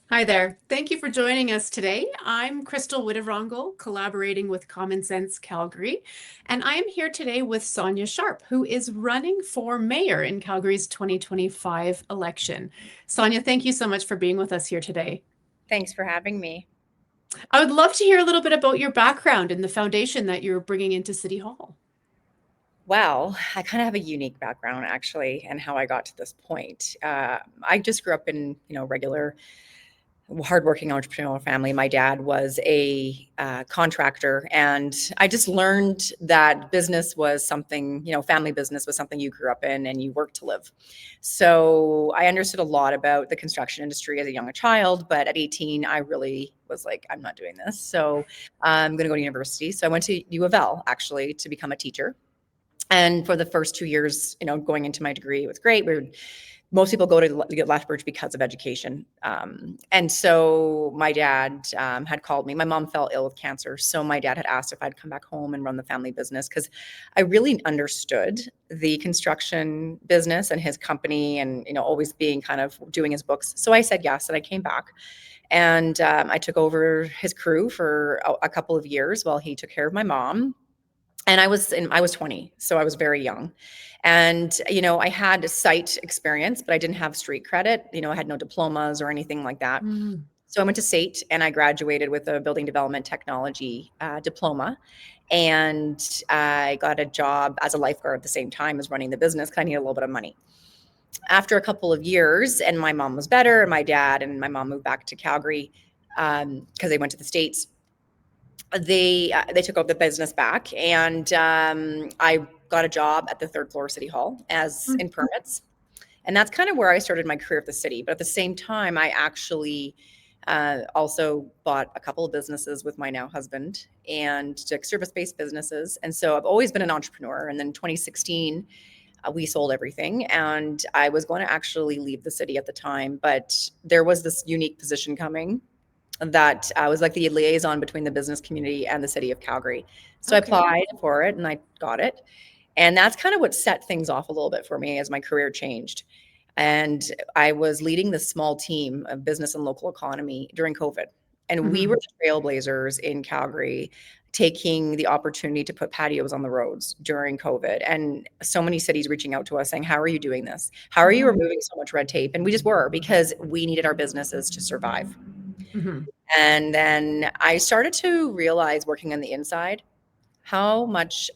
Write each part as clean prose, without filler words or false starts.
Hi there. Thank you for joining us today. I'm Crystal Wittevrongel, collaborating with Common Sense Calgary, and I am here today with Sonya Sharp, who is running for mayor in Calgary's 2025 election. Sonya, thank you so much for being with us here today. Thanks for having me. I would love to hear a little bit about your background and the foundation that you're bringing into City Hall. Well, I kind of have a unique background actually, and how I got to this point. I just grew up in, regular, hardworking entrepreneurial family. My dad was a contractor, and I just learned that business was something, family business was something you grew up in and you worked to live. So I understood a lot about the construction industry as a young child, but at 18, I really was like, I'm not doing this. So I'm going to go to university. So I went to U of L actually to become a teacher. And for the first 2 years, going into my degree, it was great. Most people go to get Lethbridge because of education. And so my dad had called me. My mom fell ill with cancer. So my dad had asked if I'd come back home and run the family business because I really understood the construction business and his company and, always being kind of doing his books. So I said yes. And I came back and I took over his crew for a couple of years while he took care of my mom. And I was 20, so I was very young. And I had a site experience, but I didn't have street credit. I had no diplomas or anything like that. Mm. So I went to SAIT and I graduated with a building development technology diploma. And I got a job as a lifeguard at the same time as running the business because I needed a little bit of money. After a couple of years, and my mom was better, and my dad and my mom moved back to Calgary because they went to the States. They took over the business back, and I got a job at the third floor of City Hall as in permits, and that's kind of where I started my career at the city. But at the same time, I actually also bought a couple of businesses with my now husband and took service-based businesses, and so I've always been an entrepreneur. And then 2016, we sold everything, and I was going to actually leave the city at the time, but there was this unique position coming that was like the liaison between the business community and the city of Calgary. So I Okay. applied for it and I got it. And that's kind of what set things off a little bit for me as my career changed. And I was leading this small team of business and local economy during COVID. And we were Mhm. the trailblazers in Calgary, taking the opportunity to put patios on the roads during COVID. And so many cities reaching out to us saying, how are you doing this? How are you Mhm. removing so much red tape? And we just were, because we needed our businesses to survive. Mhm. And then I started to realize, working on the inside, how much,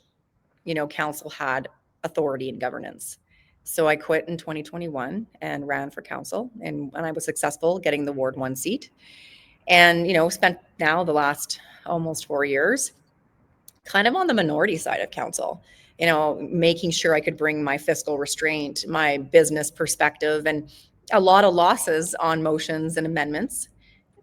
council had authority and governance. So I quit in 2021 and ran for council, and I was successful getting the Ward 1 seat. And, spent now the last almost 4 years kind of on the minority side of council, making sure I could bring my fiscal restraint, my business perspective, and a lot of losses on motions and amendments.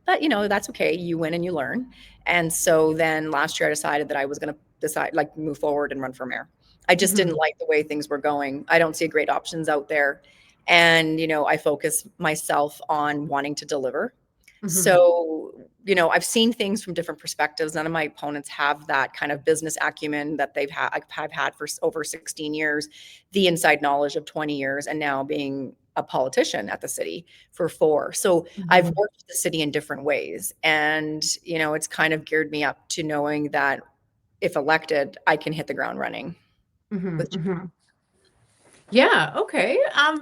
But that's okay, you win and you learn. And so then last year I decided that I was going to decide, like, move forward and run for mayor. I just didn't Mhm. like the way things were going. I don't see great options out there. And I focus myself on wanting to deliver. Mhm. So I've seen things from different perspectives. None of my opponents have that kind of business acumen that I've had for over 16 years, the inside knowledge of 20 years, and now being a politician at the city for 4. So I've Mhm. worked with the city in different ways. And, it's kind of geared me up to knowing that if elected, I can hit the ground running Mhm. with. Mhm. Yeah, okay.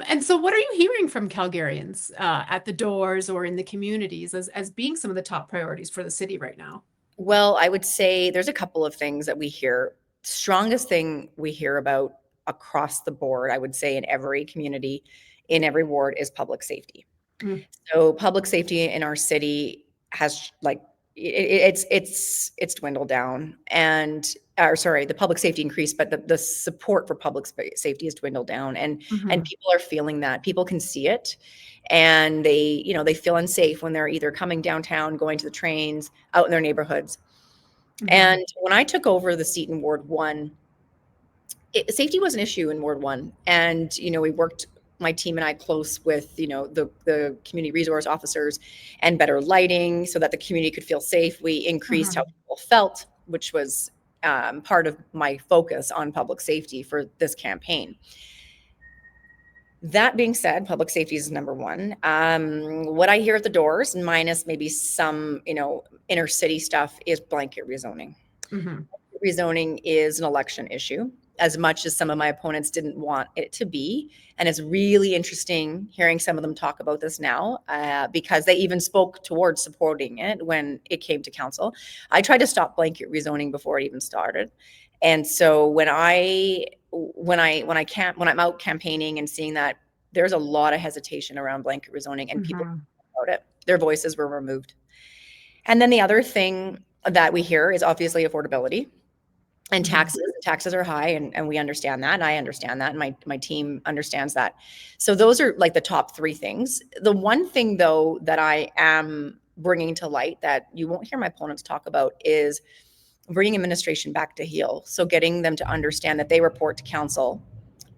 And so what are you hearing from Calgarians at the doors or in the communities as being some of the top priorities for the city right now? Well, I would say there's a couple of things that we hear. Strongest thing we hear about across the board, I would say, in every community, in every ward, is public safety. Mm. So public safety in our city has, like, it's dwindled down. And or sorry, the public safety increased, but the support for safety has dwindled down. And Mhm. people are feeling that. People can see it, and they feel unsafe when they're either coming downtown, going to the trains, out in their neighborhoods. Mhm. And when I took over the seat in Ward 1, safety was an issue in Ward 1. And we worked, my team and I, close with the community resource officers, and better lighting so that the community could feel safe. We increased how Mhm. people felt, which was part of my focus on public safety for this campaign. That being said, public safety is number one. What I hear at the doors, minus maybe some, inner city stuff, is blanket rezoning. Mm-hmm. Rezoning is an election issue, as much as some of my opponents didn't want it to be. And it's really interesting hearing some of them talk about this now, because they even spoke towards supporting it when it came to council. I tried to stop blanket rezoning before it even started. And so when I'm out campaigning and seeing that there's a lot of hesitation around blanket rezoning and people Mm-hmm. about it, their voices were removed. And then the other thing that we hear is obviously affordability and Mm-hmm. taxes are high, and we understand that, and I understand that, and my team understands that. So those are like the top three things. The one thing though that I am bringing to light that you won't hear my opponents talk about is bringing administration back to heel. So getting them to understand that they report to council,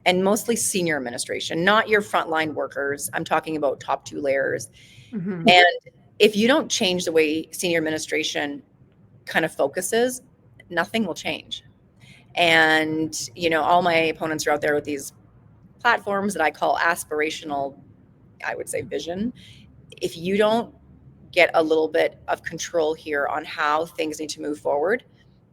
and mostly senior administration, not your frontline workers. I'm talking about top two layers. Mm-hmm. And if you don't change the way senior administration kind of focuses, nothing will change. And, all my opponents are out there with these platforms that I call aspirational, I would say, vision. If you don't get a little bit of control here on how things need to move forward,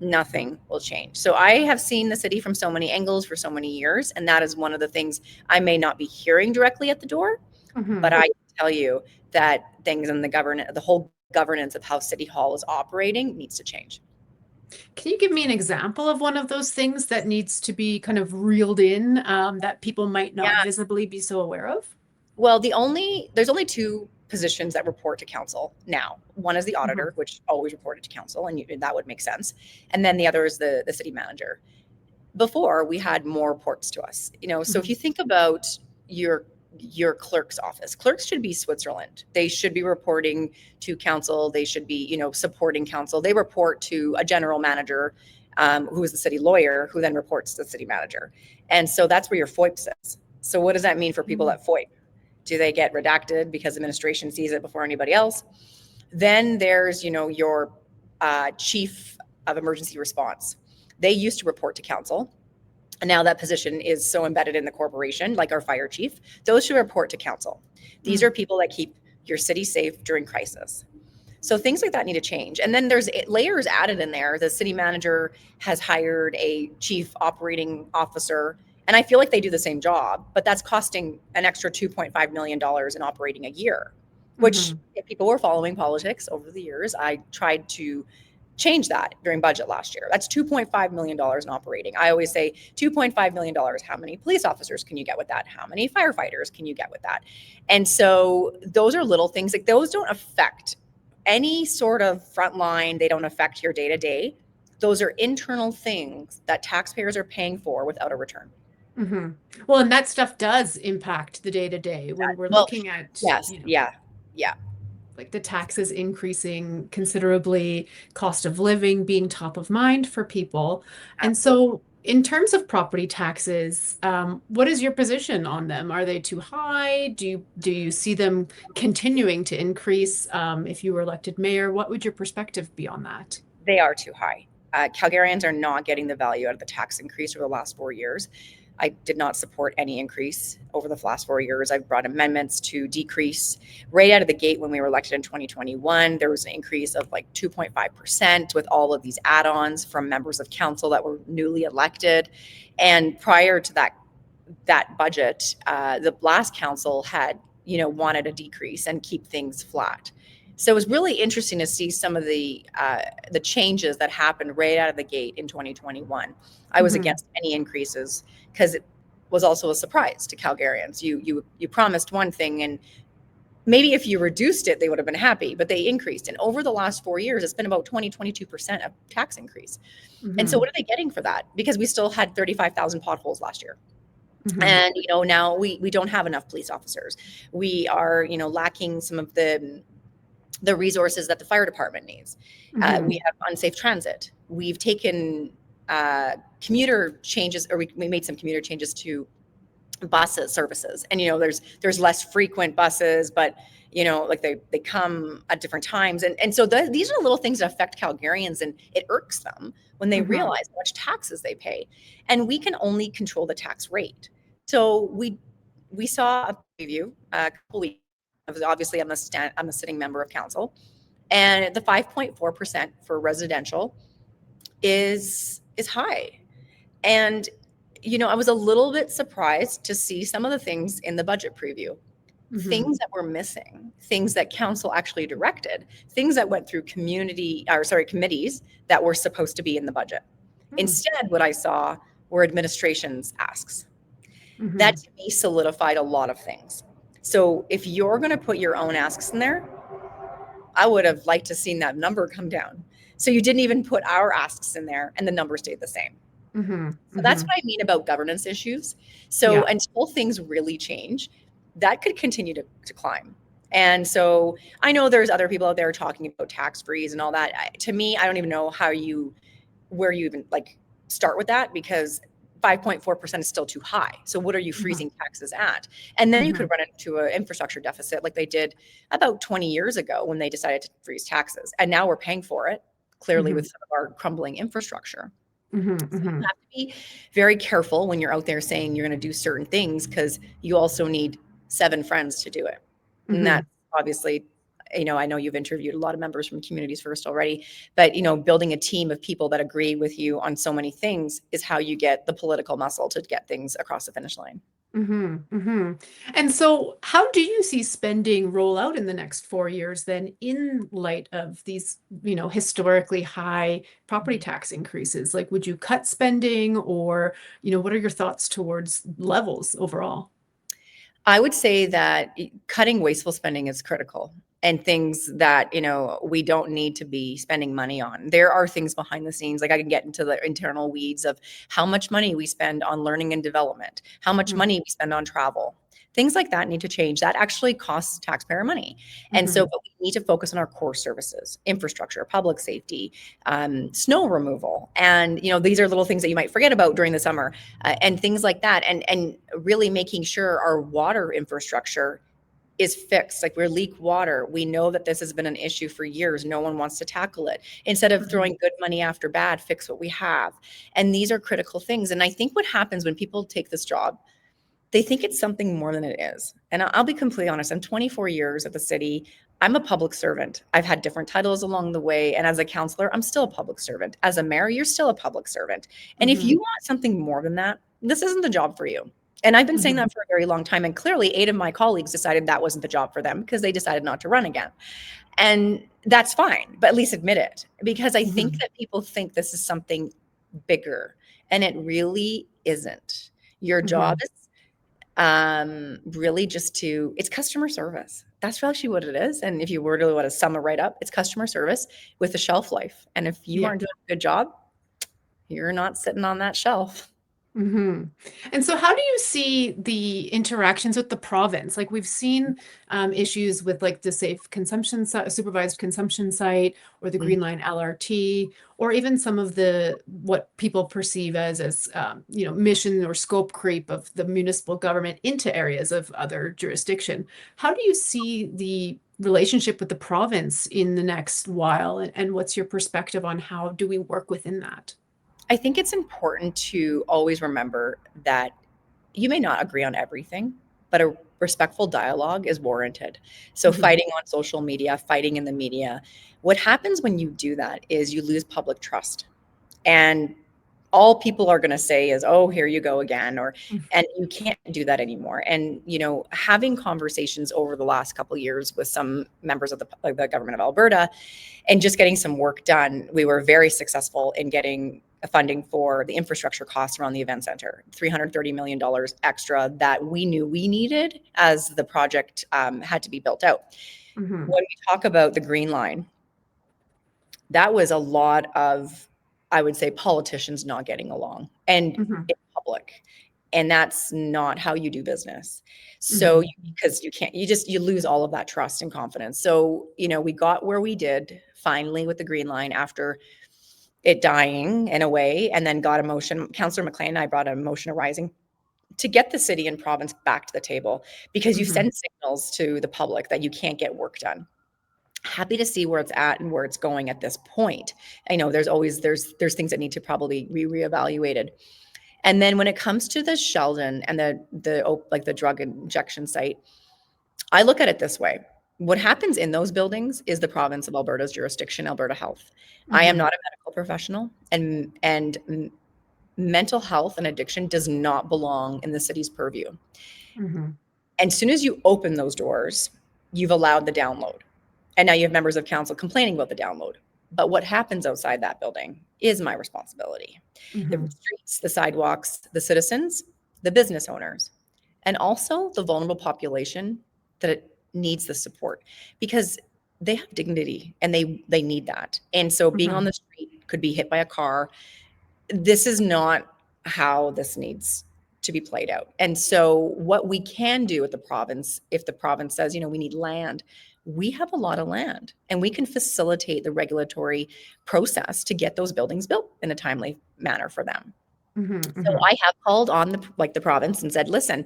nothing will change. So I have seen the city from so many angles for so many years. And that is one of the things I may not be hearing directly at the door, Mm-hmm. but I can tell you that things in the whole governance of how City Hall is operating needs to change. Can you give me an example of one of those things that needs to be kind of reeled in, that people might not Yeah. visibly be so aware of? Well, there's only two positions that report to council now. One is the Mm-hmm. auditor, which always reported to council, and that would make sense. And then the other is the city manager. Before, we had more reports to us. So if Mm-hmm. you think about your clerk's office, clerks should be Switzerland. They should be reporting to council. They should be, supporting council. They report to a general manager, who is the city lawyer, who then reports to the city manager. And so that's where your FOIP sits. So what does that mean for people at FOIP? Do they get redacted because administration sees it before anybody else? Then there's, your chief of emergency response. They used to report to council. And now that position is so embedded in the corporation, like our fire chief, those should report to council. These Mm-hmm. are people that keep your city safe during crisis. So things like that need to change. And then there's layers added in there. The city manager has hired a chief operating officer, and I feel like they do the same job, but that's costing an extra $2.5 million in operating a year, which, Mm-hmm. if people were following politics over the years, I tried to change that during budget last year. That's $2.5 million in operating. I always say $2.5 million. How many police officers can you get with that? How many firefighters can you get with that? And so those are little things, like those don't affect any sort of frontline. They don't affect your day to day. Those are internal things that taxpayers are paying for without a return. Mm-hmm. Well, and that stuff does impact the day to day when we're Well, looking at, yes, yeah, yeah, like the taxes increasing considerably, cost of living being top of mind for people. And absolutely. so, in terms of property taxes, what is your position on them? Are they too high? Do you see them continuing to increase, if you were elected mayor? What would your perspective be on that? They are too high. Calgarians are not getting the value out of the tax increase over the last 4 years. I did not support any increase over the last 4 years. I've brought amendments to decrease right out of the gate. When we were elected in 2021, there was an increase of like 2.5% with all of these add-ons from members of council that were newly elected. And prior to that budget, the last council had, wanted a decrease and keep things flat. So it was really interesting to see some of the changes that happened right out of the gate in 2021. I was Hmm. against any increases because it was also a surprise to Calgarians. You promised one thing, and maybe if you reduced it, they would have been happy, but they increased. And over the last 4 years, it's been about 22% of tax increase. And so Hmm. what are they getting for that? Because we still had 35,000 potholes last year. Hmm. And now we don't have enough police officers. We are lacking some of the resources that the fire department needs. We Hmm. have unsafe transit. We've taken commuter changes, or we made some commuter changes to buses services. And there's less frequent buses, but like they come at different times. And so these are little things that affect Calgarians, and it irks them when they Hmm. realize how much taxes they pay. And we can only control the tax rate. So we saw a preview a couple weeks. Obviously, I'm a sitting member of council, and the 5.4% for residential is high. And I was a little bit surprised to see some of the things in the budget preview, Mm-hmm. things that were missing, things that council actually directed, things that went through committees that were supposed to be in the budget. Instead, what I saw were administration's asks. That Mm-hmm. to me solidified a lot of things. So if you're going to put your own asks in there, I would have liked to seen that number come down. So you didn't even put our asks in there and the number stayed the same. Mm-hmm. So that's Mm-hmm. what I mean about governance issues. So Yeah. until things really change, that could continue to climb. And so I know there's other people out there talking about tax freeze and all that. To me, I don't even know where you even like start with that, because 5.4% is still too high. So what are you Mm-hmm. freezing taxes at? And then you Mm-hmm. could run into an infrastructure deficit like they did about 20 years ago when they decided to freeze taxes. And now we're paying for it, clearly, Mm-hmm. with some of our crumbling infrastructure. Mm-hmm. So you Mm-hmm. have to be very careful when you're out there saying you're going to do certain things, because you also need 7 friends to do it. And Mm-hmm. that's obviously, I know you've interviewed a lot of members from Communities First already, but building a team of people that agree with you on so many things is how you get the political muscle to get things across the finish line. Mm-hmm. Mm-hmm. And so, how do you see spending roll out in the next 4 years then, in light of these, historically high property tax increases? Like, would you cut spending, or, what are your thoughts towards levels overall? I would say that cutting wasteful spending is critical, and things that, we don't need to be spending money on. There are things behind the scenes, like I can get into the internal weeds of how much money we spend on learning and development, how much money we spend on travel. Things like that need to change. That actually costs taxpayer money. And Mm-hmm. so, but we need to focus on our core services, infrastructure, public safety, snow removal. And, these are little things that you might forget about during the summer, and things like that. And really making sure our water infrastructure is fixed. Like, we're leak water. We know that this has been an issue for years. No one wants to tackle it. Instead of Mm-hmm. throwing good money after bad, fix what we have. And these are critical things. And I think what happens when people take this job, they think it's something more than it is. And I'll be completely honest. I'm 24 years at the city. I'm a public servant. I've had different titles along the way. And as a counselor, I'm still a public servant. As a mayor, you're still a public servant. And if Mm-hmm. you want something more than that, this isn't the job for you. And I've been saying Mm-hmm. that for a very long time. And clearly, 8 of my colleagues decided that wasn't the job for them because they decided not to run again. And that's fine, but at least admit it, because I think Mm-hmm. that people think this is something bigger, and it really isn't. Your job Mm-hmm. is really just it's customer service. That's actually what it is. And if you were to want to sum it right up, it's customer service with a shelf life. And if you Yeah. aren't doing a good job, you're not sitting on that shelf. Hmm. And so, how do you see the interactions with the province? Like, we've seen issues with like the safe consumption supervised consumption site, or the Mhm. Green Line LRT, or even some of the what people perceive as mission or scope creep of the municipal government into areas of other jurisdiction. How do you see the relationship with the province in the next while, and what's your perspective on how do we work within that? I think it's important to always remember that you may not agree on everything, but a respectful dialogue is warranted. So, Hmm. fighting on social media, fighting in the media, what happens when you do that is you lose public trust. And all people are going to say is, oh, here you go again, and you can't do that anymore. And having conversations over the last couple of years with some members of the government of Alberta, and just getting some work done, we were very successful in getting funding for the infrastructure costs around the event center, $330 million extra that we knew we needed as the project had to be built out. Hmm. When we talk about the Green Line, that was a lot of, I would say, politicians not getting along, and Hmm. in public. And that's not how you do business. So, Hmm. because you lose all of that trust and confidence. So, we got where we did finally with the Green Line after it dying in a way, and then got a motion. Councillor McLean and I brought a motion arising to get the city and province back to the table, because you Hmm. send signals to the public that you can't get work done. Happy to see where it's at and where it's going at this point. I know there's always there's things that need to probably be reevaluated. And then when it comes to the Sheldon and the drug injection site, I look at it this way. What happens in those buildings is the province of Alberta's jurisdiction, Alberta Health. I am Mm-hmm. not a medical professional, and mental health and addiction does not belong in the city's purview. Mm-hmm. And as soon as you open those doors, you've allowed the download. And now you have members of council complaining about the download. But what happens outside that building is my responsibility. The Mm-hmm. streets, the sidewalks, the citizens, the business owners, and also the vulnerable population that needs the support, because they have dignity and they need that. And so being on Mm-hmm. the street, could be hit by a car, this is not how this needs to be played out. And so what we can do at the province, if the province says, we need land, we have a lot of land and we can facilitate the regulatory process to get those buildings built in a timely manner for them. So Mm-hmm. I have called on the province and said, listen,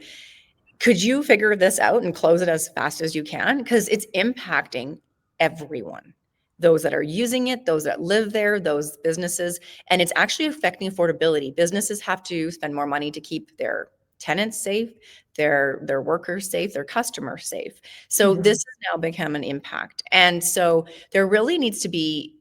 could you figure this out and close it as fast as you can? Because it's impacting everyone, those that are using it, those that live there, those businesses, and it's actually affecting affordability. Businesses have to spend more money to keep their tenants safe, their workers safe, their customers safe. So Mm-hmm. this has now become an impact. And so there really needs to be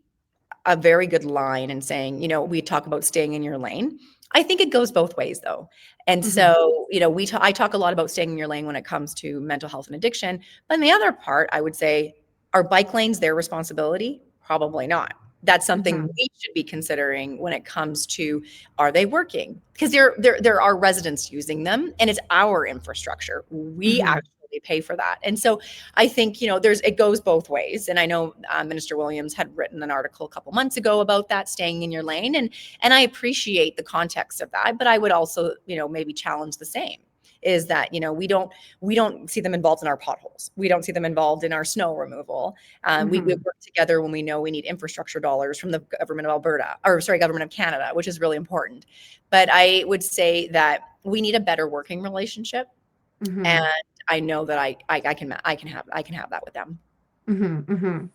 a very good line and saying, we talk about staying in your lane. I think it goes both ways though. And Mm-hmm. so, I talk a lot about staying in your lane when it comes to mental health and addiction. But in the other part, I would say, are bike lanes their responsibility? Probably not. That's something Mm-hmm. we should be considering when it comes to, are they working? Because there are residents using them and it's our infrastructure. We Mm-hmm. actually pay for that. And so I think, it goes both ways. And I know Minister Williams had written an article a couple months ago about that, staying in your lane. And I appreciate the context of that, but I would also, maybe challenge the same, is that, we don't see them involved in our potholes. We don't see them involved in our snow removal. We Mm-hmm. work together when we know we need infrastructure dollars from the government of Alberta, or sorry, government of Canada, which is really important. But I would say that we need a better working relationship. And Mm-hmm. I know that I can have that with them. Mm-hmm. Mm-hmm.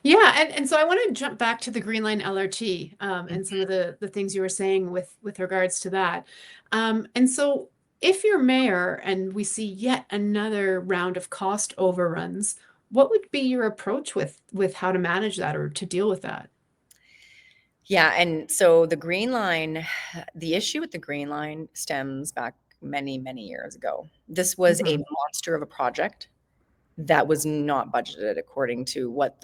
Yeah, and so I want to jump back to the Green Line LRT and some of the things you were saying with regards to that. And so if you're mayor and we see yet another round of cost overruns, what would be your approach with how to manage that or to deal with that? Yeah, and so the Green Line, the issue with the Green Line stems back many, many years ago. This was a Mm-hmm. monster of a project that was not budgeted according to what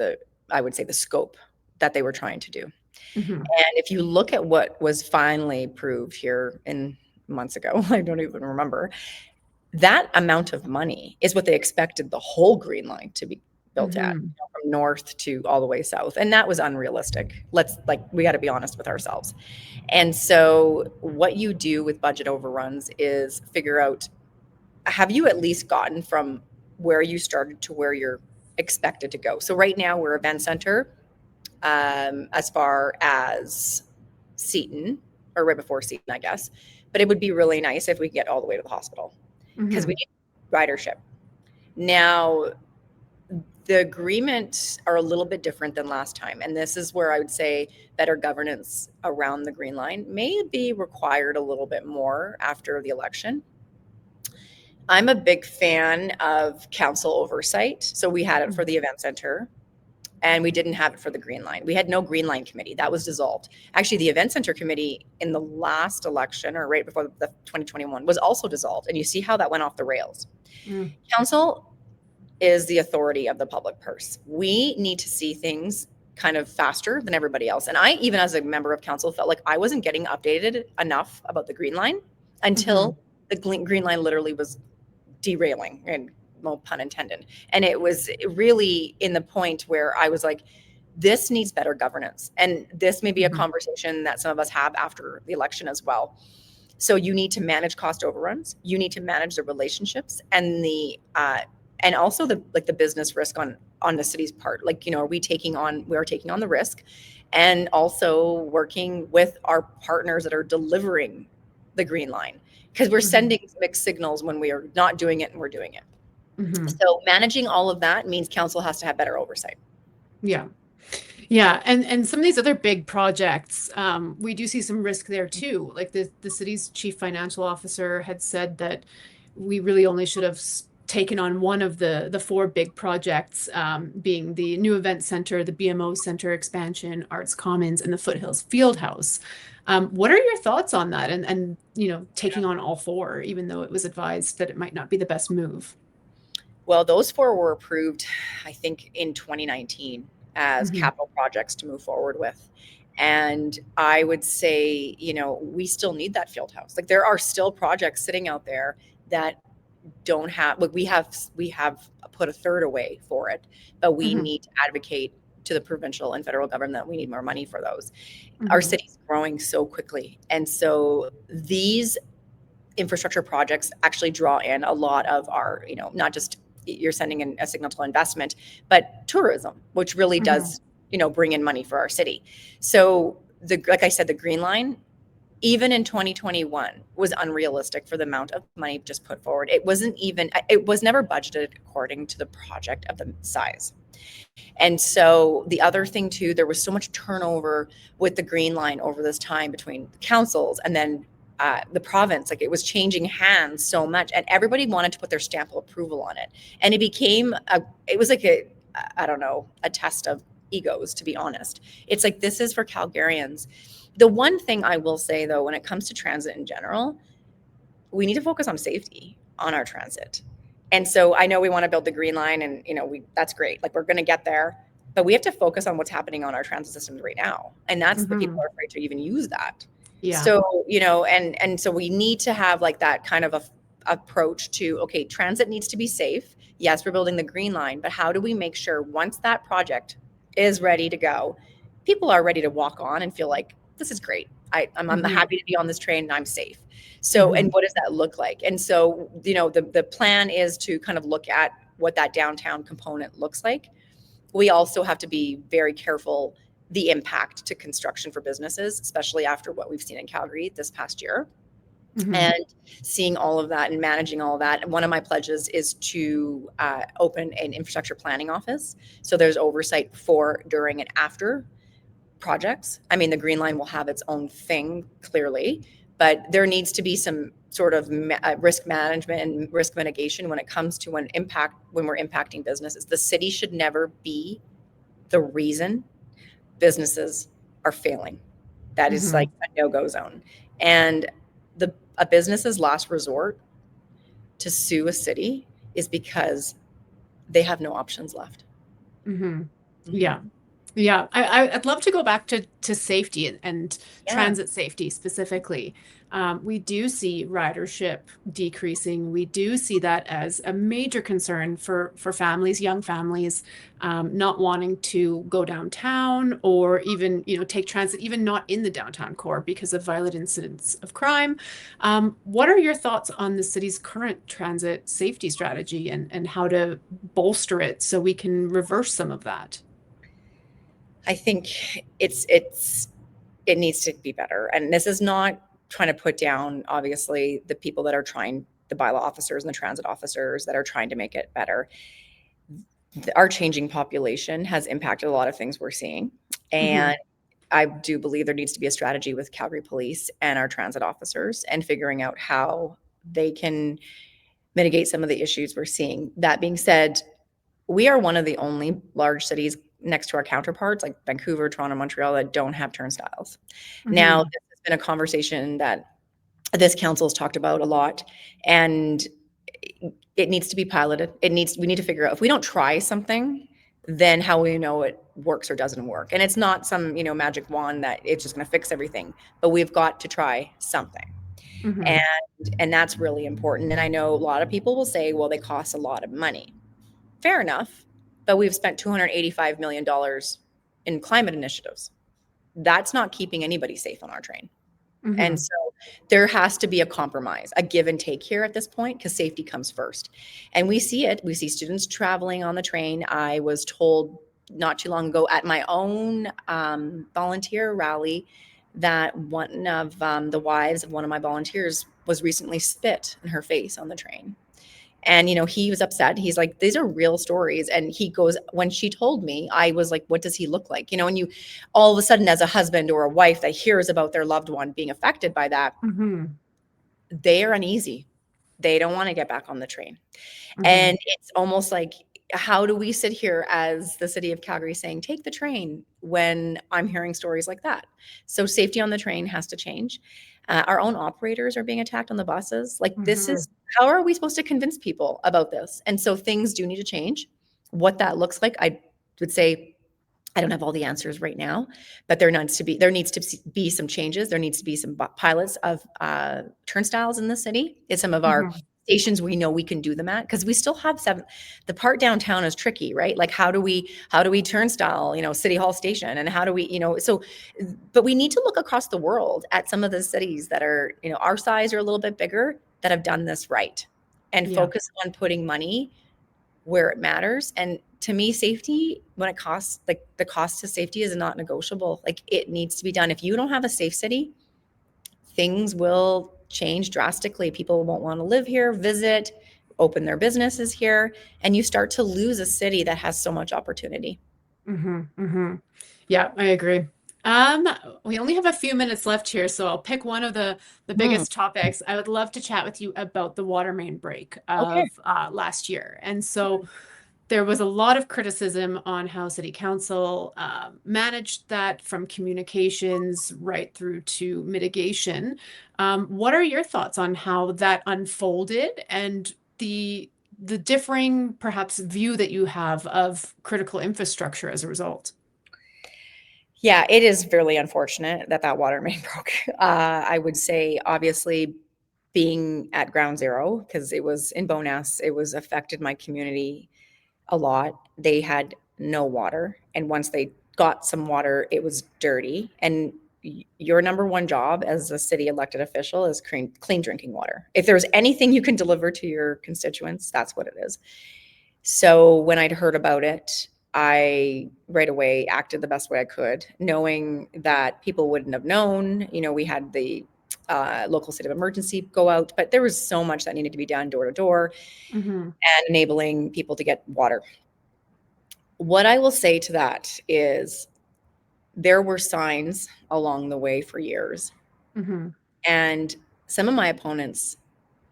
I would say, the scope that they were trying to do. Mm-hmm. And if you look at what was finally approved here in months ago, I don't even remember, that amount of money is what they expected the whole Green Line to be built at, Mm-hmm. from north to all the way south. And that was unrealistic. We got to be honest with ourselves. And so, what you do with budget overruns is figure out, have you at least gotten from where you started to where you're expected to go? So, right now, we're event center, as far as Seton, or right before Seton, I guess. But it would be really nice if we could get all the way to the hospital, because we Mm-hmm. need ridership. Now, the agreements are a little bit different than last time. And this is where I would say better governance around the Green Line may be required a little bit more after the election. I'm a big fan of council oversight. So we had it for the event center, and we didn't have it for the Green Line. We had no Green Line committee. That was dissolved. Actually, the event center committee in the last election, or right before the 2021, was also dissolved. And you see how that went off the rails. Mm-hmm. Council is the authority of the public purse. We need to see things kind of faster than everybody else. And I, even as a member of council, felt like I wasn't getting updated enough about the Green Line until the Green Line literally was derailing, and no pun intended. And it was really in the point where I was like, this needs better governance. And this may be a Mm-hmm. conversation that some of us have after the election as well. So you need to manage cost overruns. You need to manage the relationships and also the business risk on the city's part. Like, are we taking on the risk, and also working with our partners that are delivering the Green Line, because we're Mm-hmm. sending mixed signals when we are not doing it and we're doing it. Mm-hmm. So managing all of that means council has to have better oversight. Yeah. Yeah, and some of these other big projects, we do see some risk there too. Like the city's chief financial officer had said that we really only should have taken on one of the four big projects, being the new event center, the BMO Center expansion, Arts Commons, and the Foothills Fieldhouse. What are your thoughts on that? And taking on all four, even though it was advised that it might not be the best move. Well, those four were approved, I think, in 2019 as Hmm. capital projects to move forward with. And I would say, we still need that field house. Like there are still projects sitting out there that don't have, like we have put a third away for it, but we Hmm. need to advocate to the provincial and federal government that we need more money for those. Our Hmm. city's growing so quickly. And so these infrastructure projects actually draw in a lot of our, not just you're sending in a signal to investment, but tourism, which really Hmm. does, bring in money for our city. So like I said, the Green Line, even in 2021 was unrealistic for the amount of money just put forward. It was never budgeted according to the project of the size. And so the other thing too, there was so much turnover with the Green Line over this time between councils and then the province. Like it was changing hands so much, and everybody wanted to put their stamp of approval on it. And it was like I don't know, a test of egos, to be honest. It's like this is for Calgarians. The one thing I will say though, when it comes to transit in general, we need to focus on safety on our transit. And so I know we want to build the Green Line and that's great. Like we're going to get there, but we have to focus on what's happening on our transit systems right now. And that's the people Hmm. are afraid to even use that. Yeah. So, and so we need to have like that kind of a approach to, okay, transit needs to be safe. Yes, we're building the Green Line, but how do we make sure once that project is ready to go, people are ready to walk on and feel like this is great. I'm Hmm. happy to be on this train and I'm safe. So, Hmm. and what does that look like? And so, the plan is to kind of look at what that downtown component looks like. We also have to be very careful the impact to construction for businesses, especially after what we've seen in Calgary this past year. Hmm. And seeing all of that and managing all of that. And one of my pledges is to open an infrastructure planning office. So there's oversight before, during, and after projects. I mean, the Green Line will have its own thing clearly, but there needs to be some sort of risk management and risk mitigation when it comes to when we're impacting businesses. The city should never be the reason businesses are failing. That is Hmm. like a no-go zone. And a business's last resort to sue a city is because they have no options left. Hmm. Mhm. Yeah. Yeah, I'd love to go back to safety and Yeah. transit safety specifically. We do see ridership decreasing. We do see that as a major concern for families, young families, not wanting to go downtown or even take transit, even not in the downtown core because of violent incidents of crime. What are your thoughts on the city's current transit safety strategy and how to bolster it so we can reverse some of that? I think it needs to be better. And this is not trying to put down, obviously, the people that are trying, the bylaw officers and the transit officers that are trying to make it better. Our changing population has impacted a lot of things we're seeing. Hmm. And I do believe there needs to be a strategy with Calgary Police and our transit officers and figuring out how they can mitigate some of the issues we're seeing. That being said, we are one of the only large cities next to our counterparts like Vancouver, Toronto, Montreal that don't have turnstiles. Now, Hmm. this has been a conversation that this council has talked about a lot, and it needs to be piloted. We need to figure out if we don't try something, then how will we know it works or doesn't work? And it's not some, magic wand that it's just going to fix everything, but we've got to try something. And Hmm. and that's really important. And I know a lot of people will say, well, they cost a lot of money. Fair enough, but we've spent $285 million in climate initiatives. That's not keeping anybody safe on our train. And Hmm. so there has to be a compromise, a give and take here at this point, because safety comes first. And we see it. We see students traveling on the train. I was told not too long ago at my own volunteer rally that one of the wives of one of my volunteers was recently spit in her face on the train. And, he was upset. He's like, these are real stories. And he goes, when she told me, I was like, what does he look like? And you all of a sudden, as a husband or a wife that hears about their loved one being affected by that, Mm-hmm. they are uneasy. They don't want to get back on the train. Mm-hmm. And it's almost like, how do we sit here as the city of Calgary saying, take the train, when I'm hearing stories like that? So safety on the train has to change. Our own operators are being attacked on the buses. Like, this Mm-hmm. is, how are we supposed to convince people about this? And so things do need to change. What that looks like, I would say, I don't have all the answers right now, but there needs to be some changes. There needs to be some pilots of turnstiles in the city. It's some of our Mm-hmm. stations we know we can do them at, because we still have seven. The part downtown is tricky, right? Like, how do we turnstile, City Hall Station, and how do we, so, but we need to look across the world at some of the cities that are, our size or a little bit bigger, that have done this right, and Yeah. focus on putting money where it matters. And to me, safety, when it costs, like, the cost to safety is not negotiable. Like, it needs to be done. If you don't have a safe city, things will change drastically. People won't want to live here, visit, open their businesses here, and you start to lose a city that has so much opportunity. Mm-hmm. Mm-hmm. Yeah, I agree. Um, we only have a few minutes left here, so I'll pick one of the Hmm. biggest topics. I would love to chat with you about the water main break Okay. of last year. And so there was a lot of criticism on how City Council managed that, from communications right through to mitigation. What are your thoughts on how that unfolded, and the differing perhaps view that you have of critical infrastructure as a result? Yeah, it is really unfortunate that that water main broke. I would say, obviously, being at ground zero, because it was in Bonas, it was affected my community a lot. They had no water, and once they got some water, it was dirty. And your number one job as a city elected official is clean drinking water. If there's anything you can deliver to your constituents, that's what it is. So when I'd heard about it, I right away acted the best way I could, knowing that people wouldn't have known. We had the local state of emergency go out, but there was so much that needed to be done door to door Mm-hmm. and enabling people to get water. What I will say to that is, there were signs along the way for years. Mm-hmm. And some of my opponents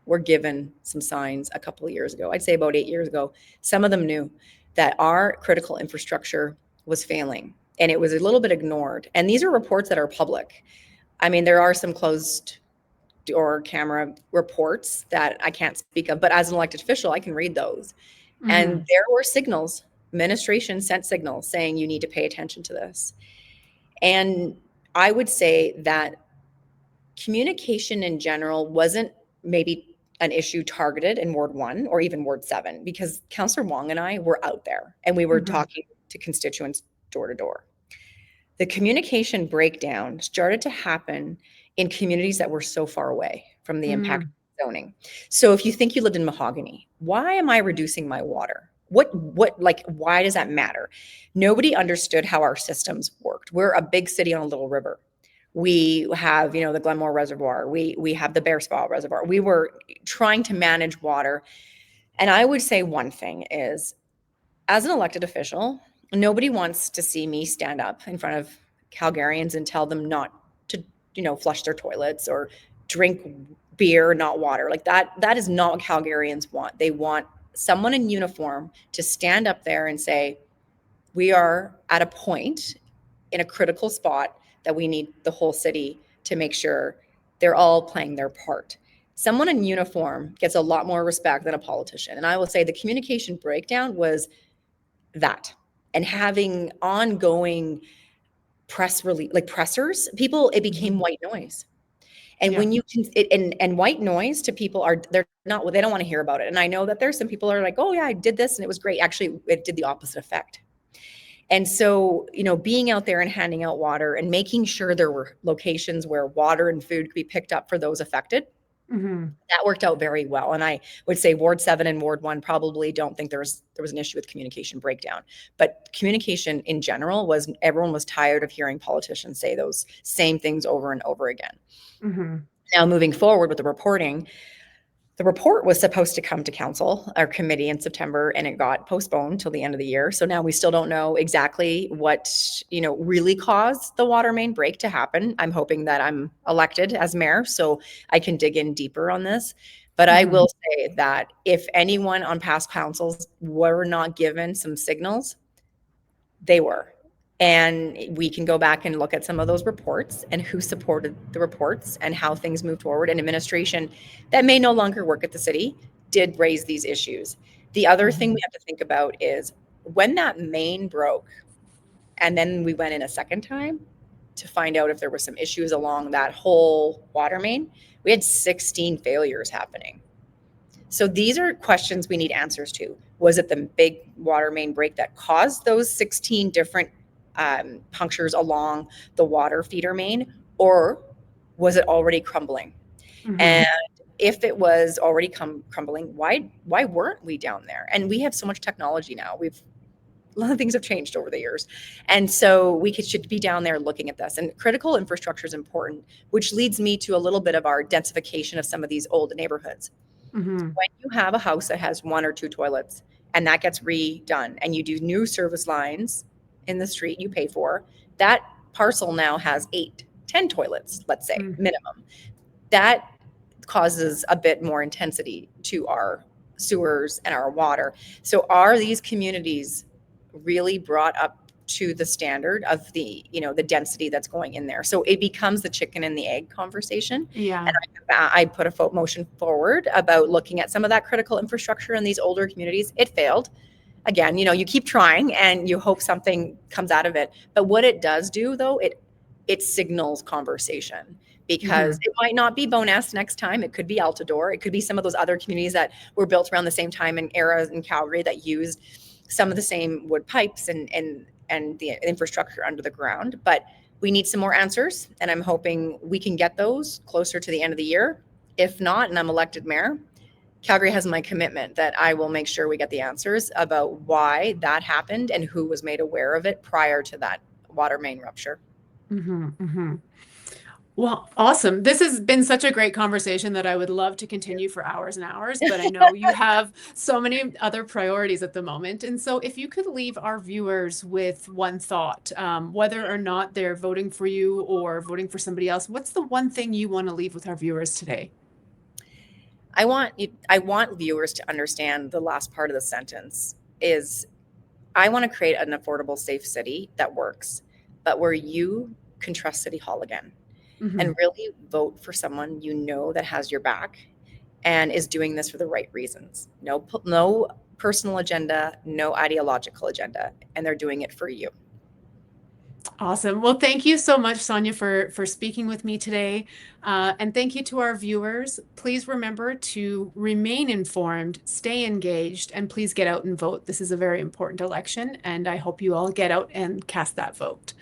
were given some signs a couple of years ago. I'd say about 8 years ago. Some of them knew that our critical infrastructure was failing, and it was a little bit ignored. And these are reports that are public. I mean, there are some closed door camera reports that I can't speak of, but as an elected official, I can read those. And Mm-hmm. there were signals, administration sent signals saying, you need to pay attention to this. And I would say that communication in general wasn't maybe an issue targeted in Ward 1 or even Ward 7, because Councillor Wong and I were out there and we were Mm-hmm. talking to constituents door to door. The communication breakdown started to happen in communities that were so far away from the impact zoning. So if you think you lived in Mahogany, why am I reducing my water? Like, why does that matter? Nobody understood how our systems worked. We're a big city on a little river. We have, the Glenmore Reservoir. We have the Bear Spa Reservoir. We were trying to manage water. And I would say one thing is, as an elected official, nobody wants to see me stand up in front of Calgarians and tell them not to, flush their toilets or drink beer, not water. Like, that is not what Calgarians want. They want someone in uniform to stand up there and say, we are at a point in a critical spot that we need the whole city to make sure they're all playing their part. Someone in uniform gets a lot more respect than a politician. And I will say the communication breakdown was that. And having ongoing press release, like pressers, people, it became Mm-hmm. white noise. And Yeah. when you can, and white noise to people they don't want to hear about it. And I know that there's some people are like, oh yeah, I did this and it was great. Actually, it did the opposite effect. And so, being out there and handing out water and making sure there were locations where water and food could be picked up for those affected, Mm-hmm. that worked out very well. And I would say Ward 7 and Ward 1 probably don't think there was an issue with communication breakdown. But communication in general was, everyone was tired of hearing politicians say those same things over and over again. Mm-hmm. Now, moving forward with the reporting, The report was supposed to come to council, our committee, in September, and it got postponed till the end of the year. So now we still don't know exactly what, really caused the water main break to happen. I'm hoping that I'm elected as mayor so I can dig in deeper on this. But I Mm-hmm. will say that if anyone on past councils were not given some signals, they were. And we can go back and look at some of those reports and who supported the reports and how things moved forward. And administration that may no longer work at the city did raise these issues. The other thing Mm-hmm. we have to think about is when that main broke, and then we went in a second time to find out if there were some issues along that whole water main, we had 16 failures happening. So these are questions we need answers to. Was it the big water main break that caused those 16 different punctures along the water feeder main, or was it already crumbling? Mm-hmm. And if it was already crumbling, why weren't we down there? And we have so much technology now. A lot of things have changed over the years. And so should be down there looking at this. And critical infrastructure is important, which leads me to a little bit of our densification of some of these old neighborhoods. Mm-hmm. When you have a house that has one or two toilets and that gets redone and you do new service lines in the street you pay for, that parcel now has 8, 10 toilets, let's say, Mm-hmm. minimum. That causes a bit more intensity to our sewers and our water. So are these communities really brought up to the standard of the density that's going in there? So it becomes the chicken and the egg conversation. Yeah. And I put a motion forward about looking at some of that critical infrastructure in these older communities. It failed. Again, you keep trying and you hope something comes out of it. But what it does do, though, it signals conversation, Mm-hmm. because it might not be Boness next time. It could be Altador. It could be some of those other communities that were built around the same time in eras in Calgary that used some of the same wood pipes and the infrastructure under the ground. But we need some more answers, and I'm hoping we can get those closer to the end of the year. If not, and I'm elected mayor, Calgary has my commitment that I will make sure we get the answers about why that happened and who was made aware of it prior to that water main rupture. Mm-hmm. Mm-hmm. Well, awesome. This has been such a great conversation that I would love to continue for hours and hours, but I know you have so many other priorities at the moment. And so, if you could leave our viewers with one thought, whether or not they're voting for you or voting for somebody else, what's the one thing you want to leave with our viewers today? I want viewers to understand the last part of the sentence is I want to create an affordable, safe city that works, but where you can trust City Hall again Hmm. and really vote for someone that has your back and is doing this for the right reasons. No personal agenda, no ideological agenda, and they're doing it for you. Awesome. Well, thank you so much, Sonya, for speaking with me today. And thank you to our viewers. Please remember to remain informed, stay engaged, and please get out and vote. This is a very important election, and I hope you all get out and cast that vote.